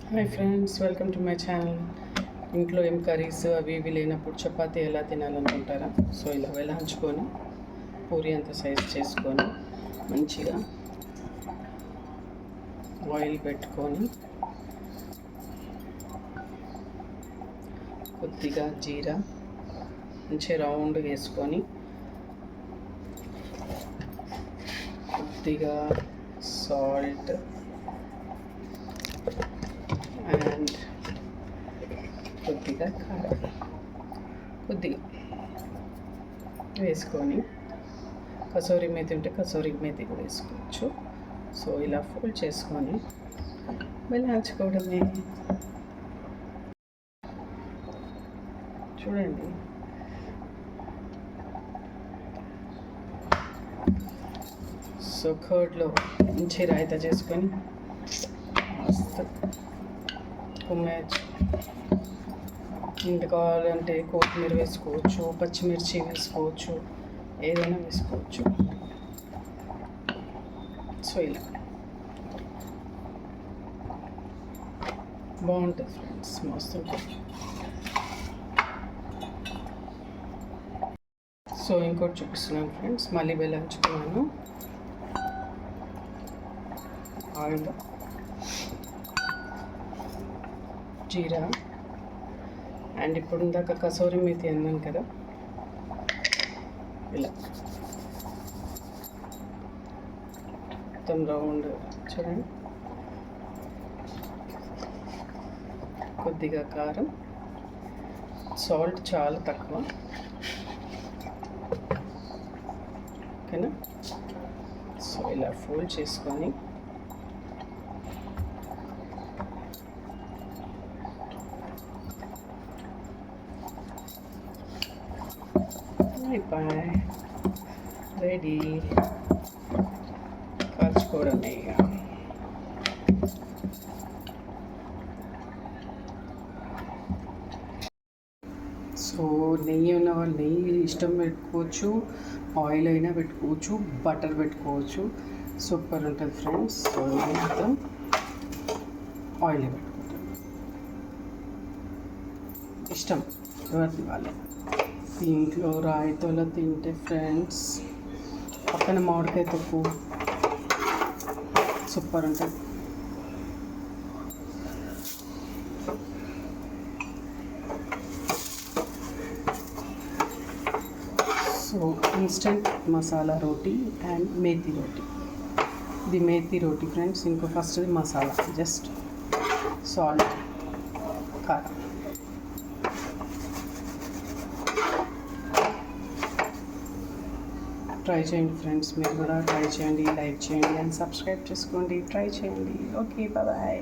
Hi friends, welcome to my channel. ఇంట్లో ఏం curries అవి ఇవి లేనప్పుడు చపాతీ ఎలా తినాలనుకుంటారా? సో ఇలా వెలాంచుకొని పూరి అంత సైజ్ చేసుకొని మంచిగా ఆయిల్ పెట్టుకొని కొద్దిగా జీరా మంచిగా రౌండ్ వేసుకొని కొద్దిగా సాల్ట్ అండ్ కొద్దిగా కారం కొద్దిగా వేసుకొని కసూరి మేతి ఉంటే కసూరి మేతి కూడా వేసుకోవచ్చు. సో ఇలా ఫోల్డ్ చేసుకొని వెళ్ళాల్చుకోవడమే. చూడండి, సో కర్డ్లో మంచి రాయితా చేసుకొని మస్తు కుమ్మేయచ్చు. ఇంటి కావాలంటే కొత్తిమీర వేసుకోవచ్చు, పచ్చిమిర్చి వేసుకోవచ్చు, ఏదైనా వేసుకోవచ్చు. సో ఇలా బాగుంటుంది ఫ్రెండ్స్, మస్తు ఉంటుంది. సో ఇంకోటి చూపిస్తున్నాను ఫ్రెండ్స్, మళ్ళీ వెళ్ళంచుకున్నాను ఆయిల్, జీరా అండ్ ఇప్పుడు ఇందాక కసూరి మేతి అన్నాను కదా, ఇలా మొత్తం రౌండ్ చూడండి. కొద్దిగా కారం, సాల్ట్ చాలా తక్కువ, ఓకేనా? సో ఇలా ఫోల్డ్ చేసుకొని అయిపోయి రెడీ, కాల్చుకోవడమే ఇక. సో నెయ్యి ఉన్న వాళ్ళు నెయ్యి ఇష్టం పెట్టుకోవచ్చు, ఆయిల్ అయినా పెట్టుకోవచ్చు, బటర్ పెట్టుకోవచ్చు. సూపర్ ఉంటుంది ఫ్రెండ్స్. సో మొత్తం ఆయిల్ పెట్టుకుంటాం, ఇష్టం ఎవరిది వాళ్ళే. దీంట్లో రాయితోలో తింటే ఫ్రెండ్స్, పక్కన మామిడికాయ తొక్కు సూపర్ ఉంటుంది. So instant masala roti and methi roti. ఇది మేతి రోటీ ఫ్రెండ్స్. ఇంకో ఫస్ట్ది మసాలా, జస్ట్ సాల్ట్, కారం. ట్రై చేయండి ఫ్రెండ్స్, మీరు కూడా ట్రై చేయండి, లైక్ చేయండి అండ్ సబ్స్క్రైబ్ చేసుకోండి. ట్రై చేయండి. Okay, bye.